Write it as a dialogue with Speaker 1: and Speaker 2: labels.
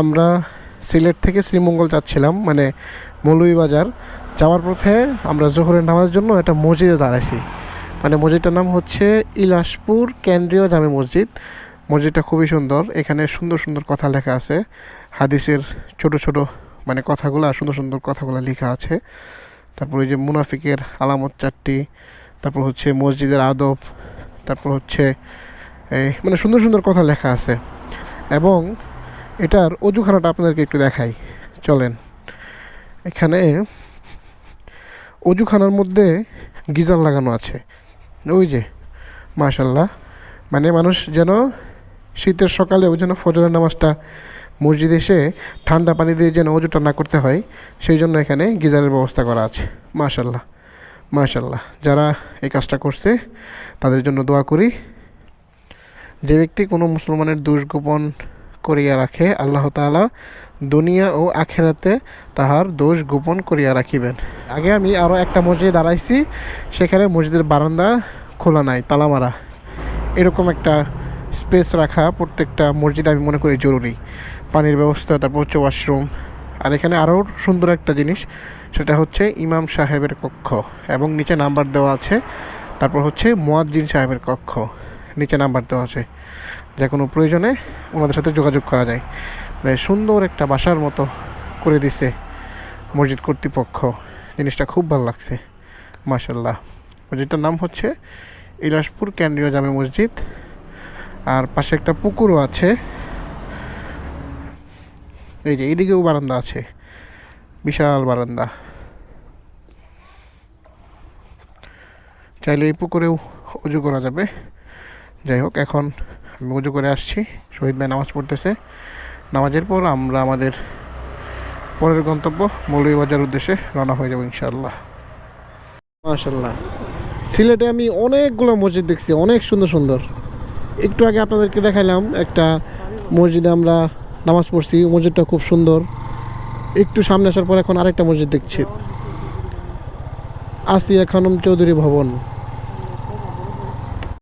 Speaker 1: আমরা সিলেট থেকে শ্রীমঙ্গল যাচ্ছিলাম, মানে মৌলভীবাজার যাওয়ার পথে আমরা জোহরের নামাজের জন্য একটা মসজিদে দাঁড়াইছি। মানে মসজিদটার নাম হচ্ছে ইলাসপুর কেন্দ্রীয় জামে মসজিদ। মসজিদটা খুবই সুন্দর, এখানে সুন্দর সুন্দর কথা লেখা আছে, হাদিসের ছোট ছোট মানে কথাগুলো, সুন্দর সুন্দর কথাগুলো লেখা আছে। তারপর ওই যে মুনাফিকের আলামত 4টি, তারপর হচ্ছে মসজিদের আদব, তারপর হচ্ছে মানে সুন্দর সুন্দর কথা লেখা আছে। এবং এটার অজুখানাটা আপনাদেরকে একটু দেখাই, চলেন। এখানে অজুখানার মধ্যে গিজার লাগানো আছে, ওই যে মাশাল্লাহ। মানে মানুষ যেন শীতের সকালেও যেন ফজরের নামাজটা মসজিদে এসে ঠান্ডা পানি দিয়ে যেন অজুটা না করতে হয়, সেই জন্য এখানে গিজারের ব্যবস্থা করা আছে। মাশাল্লাহ মাশাল্লাহ, যারা এই কাজটা করছে তাদের জন্য দোয়া করি। যে ব্যক্তি কোনো মুসলমানের দোষ গোপন করিয়া রাখে, আল্লাহ তাআলা দুনিয়া ও আখেরাতে তাহার দোষ গোপন করিয়া রাখিবেন। আগে আমি আরও একটা মসজিদে দাঁড়াইছি, সেখানে মসজিদের বারান্দা খোলা নাই, তালা মারা। এরকম একটা স্পেস রাখা প্রত্যেকটা মসজিদে আমি মনে করি জরুরি। পানির ব্যবস্থা, তারপর হচ্ছে ওয়াশরুম। আর এখানে আরও সুন্দর একটা জিনিস, সেটা হচ্ছে ইমাম সাহেবের কক্ষ, এবং নিচে নাম্বার দেওয়া আছে। তারপর হচ্ছে মুয়াজ্জিন সাহেবের কক্ষ, নিচে নাম্বার দেওয়া আছে, যে কোনো প্রয়োজনে ওনাদের সাথে যোগাযোগ করা যায়। মানে সুন্দর একটা বাসার মতো করে দিছে মসজিদ কর্তৃপক্ষ, জিনিসটা খুব ভালো লাগছে মাশাল্লাহ। মসজিদটার নাম হচ্ছে ইলাসপুর কেন্দ্রীয় জামে মসজিদ। আর পাশে একটা পুকুরও আছে, এই যে এইদিকেও বারান্দা আছে, বিশাল বারান্দা। চাইলে এই পুকুরেও উজু করা যাবে। যাই হোক, এখন আমি উজু করে আসছি, শহীদ ভাই নামাজ পড়তেছে। নামাজের পর আমরা আমাদের পরের গন্তব্য মৌলভীবাজার উদ্দেশ্যে রওনা হয়ে যাবো ইনশাআল্লাহ। মাশাআল্লাহ, সিলেটে আমি অনেকগুলো মসজিদ দেখছি, অনেক সুন্দর সুন্দর। একটু আগে আপনাদেরকে দেখাইলাম একটা মসজিদে আমরা নামাজ পড়ছি, মসজিদটা খুব সুন্দর। একটু সামনে আসার পর এখন আরেকটা মসজিদ দেখছি, আসিয়া খানম চৌধুরী ভবন।